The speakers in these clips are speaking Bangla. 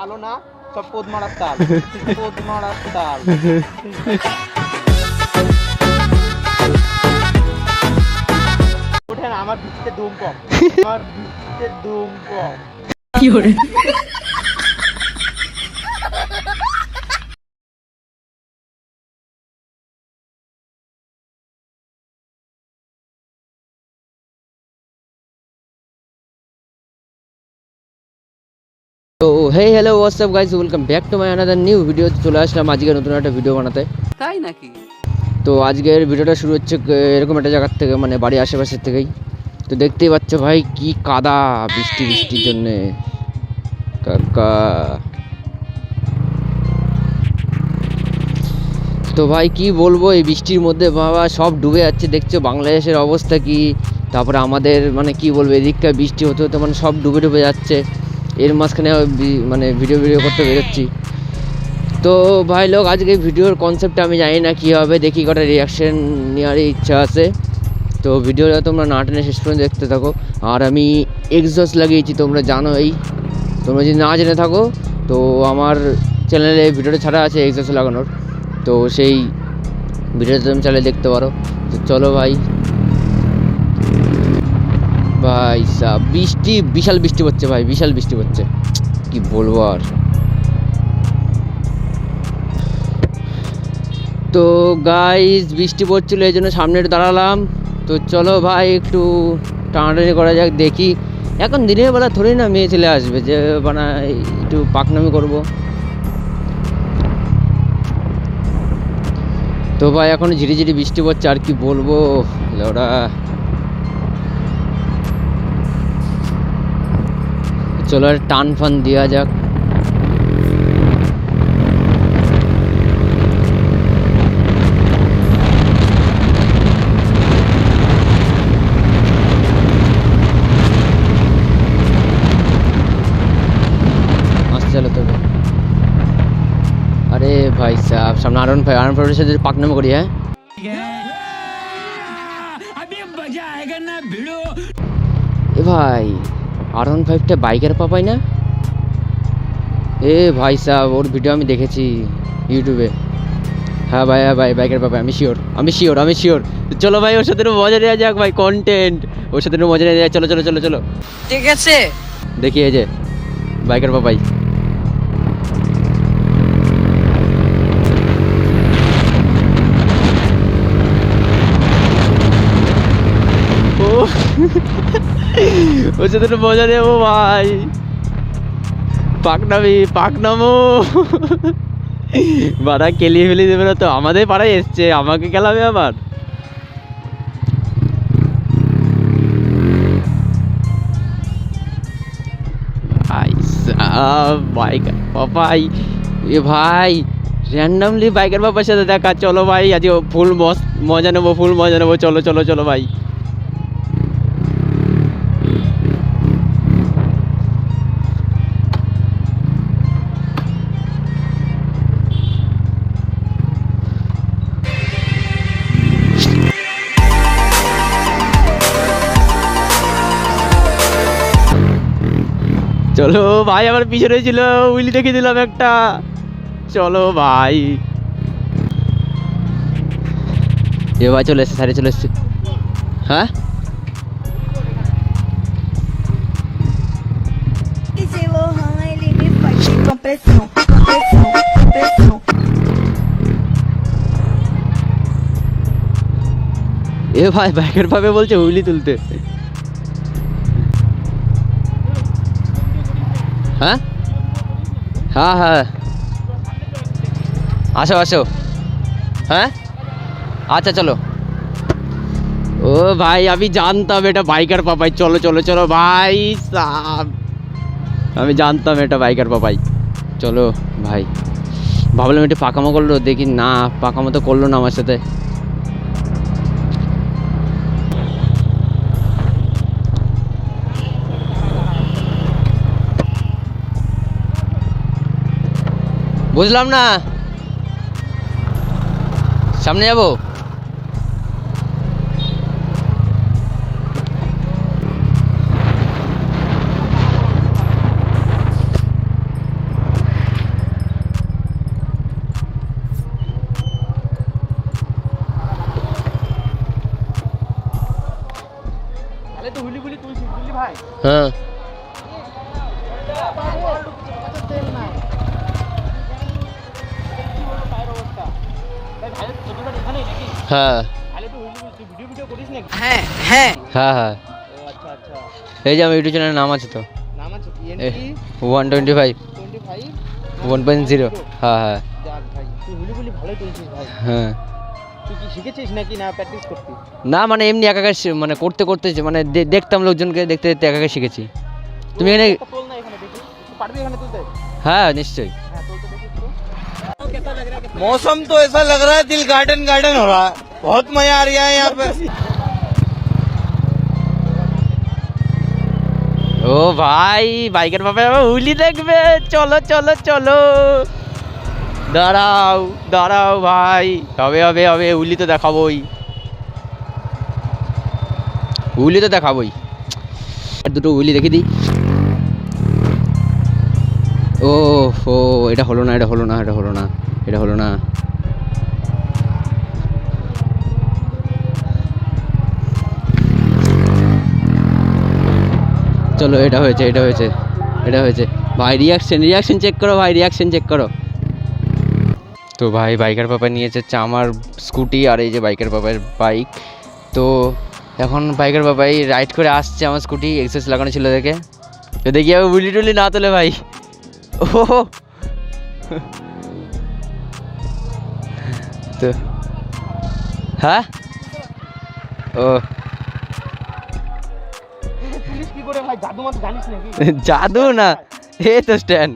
ভালো না, সব পোদ মারার তাল। পোদ মারার তাল। ওঠেন, আমার বৃষ্টিতে দুম কম। আমার বৃষ্টিতে দুম কম। কি করে? তো hey hello what's up guys, welcome back to my another new video. চলে আসলাম আজকে নতুন একটা ভিডিও বানাতে। তাই নাকি? তো আজকের ভিডিওটা শুরু হচ্ছে এরকম একটা জায়গার থেকে, মানে বাড়ির আশেপাশের থেকেই। তো দেখতেই পাচ্ছ ভাই কি কাদা, বৃষ্টির জন্যে কাকা। তো ভাই কি বলবো, এই বৃষ্টির মধ্যে বাবা সব ডুবে যাচ্ছে। দেখছো বাংলাদেশের অবস্থা কি, তারপরে আমাদের মানে কি বলবো, এদিককার বৃষ্টি হতে হতে মানে সব ডুবে ডুবে যাচ্ছে। এর মাঝখানে মানে ভিডিও করতে বেরোচ্ছি। তো ভাই লোক, আজকে ভিডিওর কনসেপ্টটা আমি জানি না কী হবে, দেখি কটা রিয়াকশান নেওয়ারই ইচ্ছা আছে। তো ভিডিওটা তোমরা না টেনে শেষ পর্যন্ত দেখতে থাকো। আর আমি এক্সজস্ট লাগিয়েছি, তোমরা জানো। তোমরা যদি না জেনে থাকো তো আমার চ্যানেলে ভিডিওটা ছাড়া আছে এক্সজস্ট লাগানোর, তো সেই ভিডিওটা তুমি চাইলে দেখতে পারো। তো চলো ভাই। ভাই বৃষ্টি, বিশাল বৃষ্টি পড়ছে ভাই, বিশাল বৃষ্টি পড়ছে, কি বলবো আর। তো গাইস বৃষ্টি পড়ছিল, এই জন্য সামনে দাঁড়ালাম। তো চলো ভাই একটু টানাটানি করা যাক, দেখি। এখন দিনের বেলা থোড়ি না মেয়ে ছেলে আসবে যে মানে একটু পাকনামি করব। তো ভাই এখন ঝিরিঝিরি বৃষ্টি পড়ছে, আর কি বলবো ওরা। চলো আর টান ফান দেওয়া যাক। চলো তবে। আরে ভাই সাহেব, সামনে আরন ফাইভের সাথে পাকনামি করি। হ্যাঁ এ ভাই, আরন ফাইভটা বাইকের পাপাই না? এ ভাই সাহেব, ওর ভিডিও আমি দেখেছি ইউটিউবে। হ্যাঁ ভাই, হ্যাঁ ভাই, বাইকের পাপাই, আমি শিওর। চলো ভাই, ওর সাথে মজা নেওয়া যাক ভাই, কন্টেন্ট। ওর সাথে মজা নেওয়া যাক, চলো। ঠিক আছে, দেখি এই যে বাইকের পাপাই। ওর সাথে মজা নেবো ভাই, পাকনামো। বাড়া কেলিয়ে ফেলে দেবে না তো? আমাদের পাড়ায় এসছে, আমাকে খেলাবে আবার। বাইকার পাপাই, এ ভাই র্যান্ডামলি বাইকের বাবার সাথে দেখা। চলো ভাই, আজ ফুল মজা নেবো, চলো ভাই। চলো ভাই, আমার পিছনে ছিল, উইলি দেখে দিলাম একটা। চলো ভাই, এ ভাই চলে এসছে, সাইডে চলে এসছে। হ্যাঁ DJ Lohan, ele me faz com pressão. এ ভাই বাইকের পাবে বলছে উইলি তুলতে। হ্যাঁ হ্যাঁ আসো। হ্যাঁ আচ্ছা চলো। ও ভাই, আমি জানতাম এটা বাইকার পাপাই। চলো ভাই সাব, আমি জানতাম এটা বাইকার পাপাই। চলো ভাই, ভাবলাম একটু পাকামো করলো, দেখি না পাকামো তো করলো না আমার সাথে। বুঝলাম না, সামনে যাবো। হ্যাঁ হ্যাঁ হ্যাঁ হ্যাঁ হ্যাঁ হ্যাঁ আচ্ছা আচ্ছা, এই যে আমার ইউটিউব চ্যানেলের নাম আছে তো নাম আছে কি? 125 25 1.0 হ্যাঁ হ্যাঁ যাক ভাই, তুই হুলিগুলি ভালোই তুলছিস ভাই। হ্যাঁ তুই কি শিখেছিস নাকি না প্র্যাকটিস করছিস? না মানে এমনি একা একা মানে করতে করতে মানে দেখতাম লোকজনকে দেখতে দেখতে একা একা শিখেছি। তুমি এখানে একটা তোল না এখানে দেখি, তুই পারবি এখানে তুলতে? হ্যাঁ নিশ্চয়ই। হ্যাঁ তোলতে দেখি তো। मौसम तो ऐसा लग रहा है दिल गार्डन गार्डन हो रहा है। बहुत मजा आ रहा है यहाँ पे। ও ভাই বাইকের বাবা হুলি দেখবে, চলো চলো চলো, দাঁড়াও দাঁড়াও ভাই, হবে হবে হবে, হুলি তো দেখাবোই, হুলি তো দেখাবোই। আর দুটো হুলি দেখে দিই। ও ও এটা হলো না, এটা হলো না, এটা হলো না, এটা হলো না। চলো এটা হয়েছে, এটা হয়েছে, এটা হয়েছে ভাই। রিয়াকশন চেক করো ভাই, রিয়াকশন চেক করো। তো ভাই বাইকের পাপা নিয়েছে হচ্ছে আমার স্কুটি, আর এই যে বাইকের পাপার বাইক। তো এখন বাইকের পাপাই রাইড করে আসছে আমার স্কুটি, এক্সেস লাগানো ছিল দেখে। তো দেখি আমি বুলি টুলি না তোলে ভাই। ও তো হ্যাঁ ও পুলিশ কি করে ভাই, জাদু মাদু জানিস নাকি? জাদু না, এ তো স্ট্যান্ড।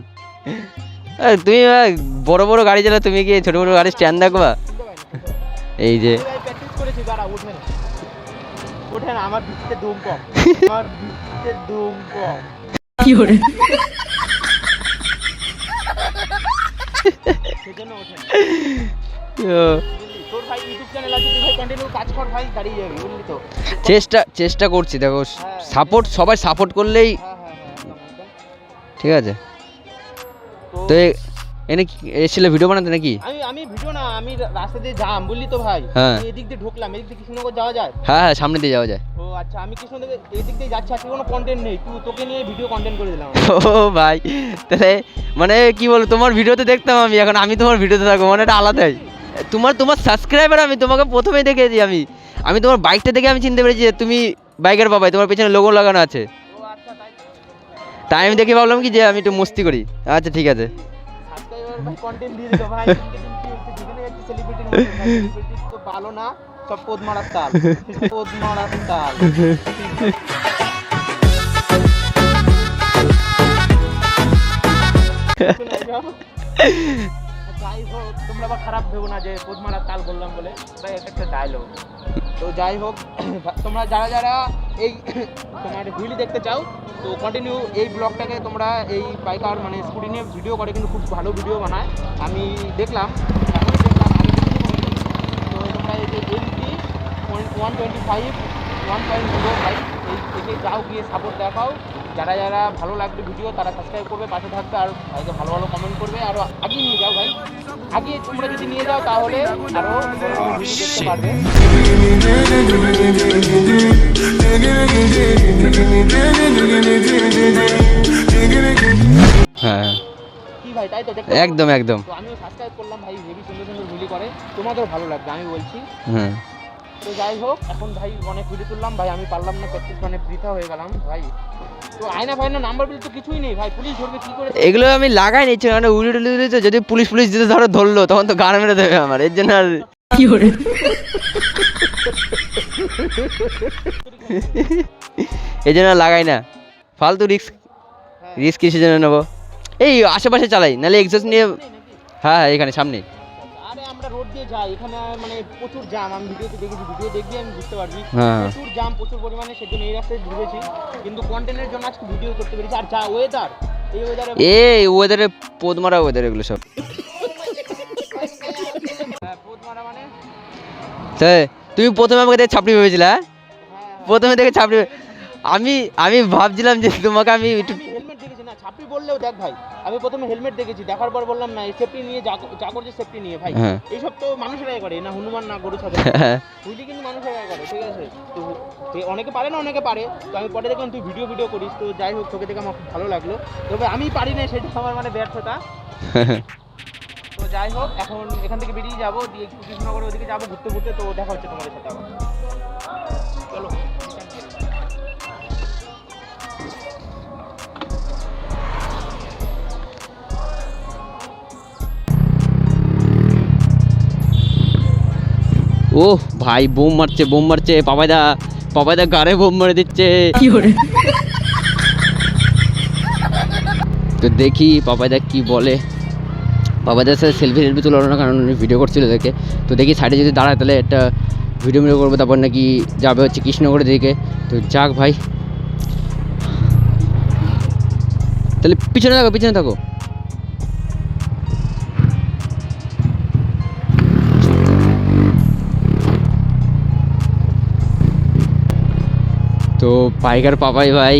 তুমি বড় বড় গাড়ি চালাও, তুমি কি ছোট ছোট গাড়ির স্ট্যান্ড দেখবা? এই যে ভাই প্র্যাকটিস করেছি, দাঁড়া ওঠেন ওঠেন, আমার বৃষ্টিতে দম কম, আমার বৃষ্টিতে দম কম। সেজন্য ওঠেন। তোর ভাই ইউটিউব চ্যানেল আছে, তুই ভাই কন্টিনিউ কাজ কর ভাই, দাঁড়িয়ে যাবি বুঝলি তো। চেষ্টা করছি, দেখো সাপোর্ট, সবাই সাপোর্ট করলেই হ্যাঁ হ্যাঁ হ্যাঁ একদম একদম। ঠিক আছে। তো এনে এসেছিলে ভিডিও বানাতে নাকি? আমি ভিডিও না, আমি রাস্তা দিয়ে যাম বুঝলি তো ভাই। হ্যাঁ। আমি এদিক দিয়ে ঢুকলাম, এদিক দিয়ে কৃষ্ণনগর যাওয়া যায়। হ্যাঁ হ্যাঁ সামনে দিয়ে যাওয়া যায়। ও আচ্ছা, আমি কৃষ্ণনগর এদিক দিয়ে যাচ্ছি, আজকে কোনো কন্টেন্ট নেই, তোকে নিয়ে ভিডিও কন্টেন্ট করে দিলাম। ও ভাই তাহলে মানে কি বলবো, তোমার ভিডিওতে দেখতাম আমি, এখন আমি তোমার ভিডিওতে থাকবো, মানে এটা আলাদাই। তোমার সাবস্ক্রাইবার, আমি তোমাকে প্রথমেই দেখেছি। আমি তোমার বাইকটা দেখে আমি চিনতে পেরেছি যে তুমি বাইকের বাবাই, তোমার পেছনে লোগো লাগানো আছে। ও আচ্ছা, তাই আমি দেখে ভাবলাম কি যে আমি একটু মস্তি করি। আচ্ছা ঠিক আছে। সাবস্ক্রাইবার ভাই কন্টেন্ট দিয়ে দিল ভাই। যেখানে যাচ্ছে সেলিব্রিটির মতো, সেলিব্রিটি তো ভালো না, সব পোদ মারার তাল, পোদ মারার তাল। যাই হোক, তোমরা আবার খারাপ ভেবো না যে পোদ মারার তাল বললাম বলে, ভাই এটা একটা ডায়লগ। তো যাই হোক, তোমরা যারা যারা এই তোমার হুইলি দেখতে চাও, তো কন্টিনিউ এই ব্লগটাকে তোমরা, এই বাইকার মানে স্কুটি নিয়ে ভিডিও করে কিন্তু খুব ভালো ভিডিও বানায়, আমি দেখলাম, এখনই দেখলাম, তো তোমরা এই যে এমটি 125 1.05 এই যাও, গিয়ে সাপোর্ট দেখাও। যারা যারা ভালো লাগবে ভিডিও তারা সাবস্ক্রাইব করবে, পাশে থাকবে, আর ভাইকে ভালো ভালো কমেন্ট করবে, আরও আগিয়ে নিয়ে যাও ভাই। আগিয়ে তোমরা যদি নিয়ে যাও তাহলে আরও ভিডিও দেখতে পারবে। হ্যাঁ কি ভাই, তাই তো দেখতে একদম একদম। তো আমিও সাবস্ক্রাইব করলাম ভাই, হেভি সুন্দর সুন্দর ভিডিও করে, তোমাদেরও ভালো লাগবে আমি বলছি। হ্যাঁ তো যাই হোক, এখন ভাই অনেক ভিডিও তুললাম ভাই, আমি পারলাম না, প্র্যাকটিস মানে বৃথা হয়ে গেলাম ভাই। তো আয়না ফাইনা নাম্বার প্লেট তো কিছুই নেই ভাই, পুলিশ ধরবে কি করে? এগুলো আমি লাগাই নিচ্ছি, মানে উড়ি টুলি দিতে, যদি পুলিশ যদি ধরলো তখন তো গান মেরে দেবে আমার, এর জন্য আর এই জন্য লাগাই না, ফালতু রিস্ক কিসের জন্য নেবো। এই আশেপাশে চালাই, নাহলে এক্সস্ট নিয়ে। হ্যাঁ হ্যাঁ এখানে সামনে। আরে আমরা রোড দিয়ে যাই, এখানে মানে প্রচুর জ্যাম, আমি ভিডিওতে দেখেছি, ভিডিও দেখবি আমি বুঝতে পারবি, হ্যাঁ। প্রচুর জ্যাম, প্রচুর পরিমাণে, সেজন্য এই রাস্তায় ঘুরেছি, কিন্তু কন্টেন্টের জন্য আজকে ভিডিও করতে পেরেছি। আর যা ওয়েদার, এই ওয়েদারে ওয়েদারে পোদ মারা ওয়েদার এগুলো সব। পোদ মারা মানে তুমি প্রথমে আমাকে দেখে ছাপড়ি ভেবেছিলে? হ্যাঁ, প্রথমে দেখে ছাপড়ি, আমি ভাবছিলাম যে তোমাকে আমি একটু হেলমেট দেখেছি না, ছাপড়ি সেফটি বললেও দেখ ভাই, আমি প্রথমে হেলমেট দেখেছি, দেখার পর বললাম না এই সেফটি নিয়ে যা করছে সেফটি নিয়ে ভাই। হ্যাঁ। এইসব তো মানুষেরাই করে, না হনুমান না গরু ছাগল, বুঝলি, কিন্তু মানুষেরাই করে, ঠিক আছে। তো অনেকে পারে না, অনেকে পারে। তো আমি পরে দেখলাম তুই ভিডিও করিস, তো যাই হোক তোকে দেখে আমার খুব ভালো লাগলো। তবে আমি পারি না, সেটা আমার মানে ব্যর্থতা। তো যাই হোক, এখন এখান থেকে বেরিয়ে যাবো, দিয়ে একটু কৃষ্ণনগরের ওদিকে যাবো ঘুরতে ঘুরতে। তো দেখা হচ্ছে তোমাদের সাথে আবার, চলো। ও ভাই বোম মারছে পাপাইদা গাড়ে বোম মারে দিচ্ছে। তো দেখি পাপাইদা কি বলে। পাপাইদার সাথে সেলফি তুলো না, কারণ ভিডিও করছিল দেখে। তো দেখি সাইডে যদি দাঁড়ায় তাহলে একটা ভিডিও করবো, তারপর নাকি যাবে হচ্ছে কৃষ্ণনগরের দিকে। তো যাক ভাই, তাহলে পিছনে থাকো। তো বাইকার পাপাই ভাই,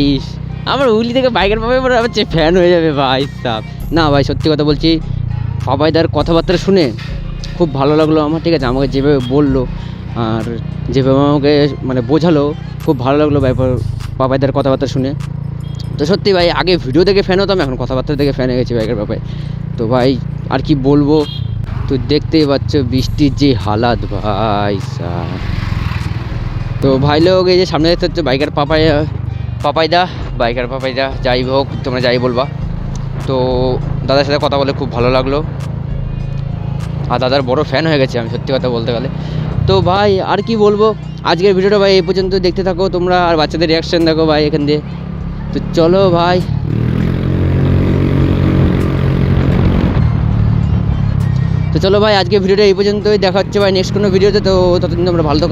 আমার উলি থেকে বাইকার পাপাই আমার ফ্যান হয়ে যাবে ভাই সাব। না ভাই সত্যি কথা বলছি, পাপাইদার কথাবার্তা শুনে খুব ভালো লাগলো আমার, ঠিক আছে। আমাকে যেভাবে বললো আর যেভাবে আমাকে মানে বোঝালো, খুব ভালো লাগলো ভাই পাপাইদার কথাবার্তা শুনে। তো সত্যি ভাই, আগে ভিডিও দেখে ফ্যান হতাম, এখন কথাবার্তা দেখে ফ্যান হয়ে গেছি বাইকের পাপাই। তো ভাই আর কি বলবো, তো দেখতেই পাচ্ছ বৃষ্টির যে হালাত ভাই সাব। তো ভাই লোক, এই যে সামনে দেখতে হচ্ছে বাইকার পাপাইদা, যাই হোক তোমরা যাই বলবা। তো দাদার সাথে কথা বলে খুব ভালো লাগলো, আর দাদার বড় ফ্যান হয়ে গেছে আমি, সত্যি কথা বলতে গেলে। তো ভাই আর কি বলবো, আজকের ভিডিওটা ভাই এই পর্যন্ত, দেখতে থাকো তোমরা, আর বাচ্চাদের রিয়াকশান দেখো ভাই এখান দিয়ে। তো চলো ভাই, আজকে ভিডিওটা এই পর্যন্তই, দেখা হচ্ছে ভাই নেক্সট কোনো ভিডিওতে। তো ততদিন তোমরা ভালো থাকো।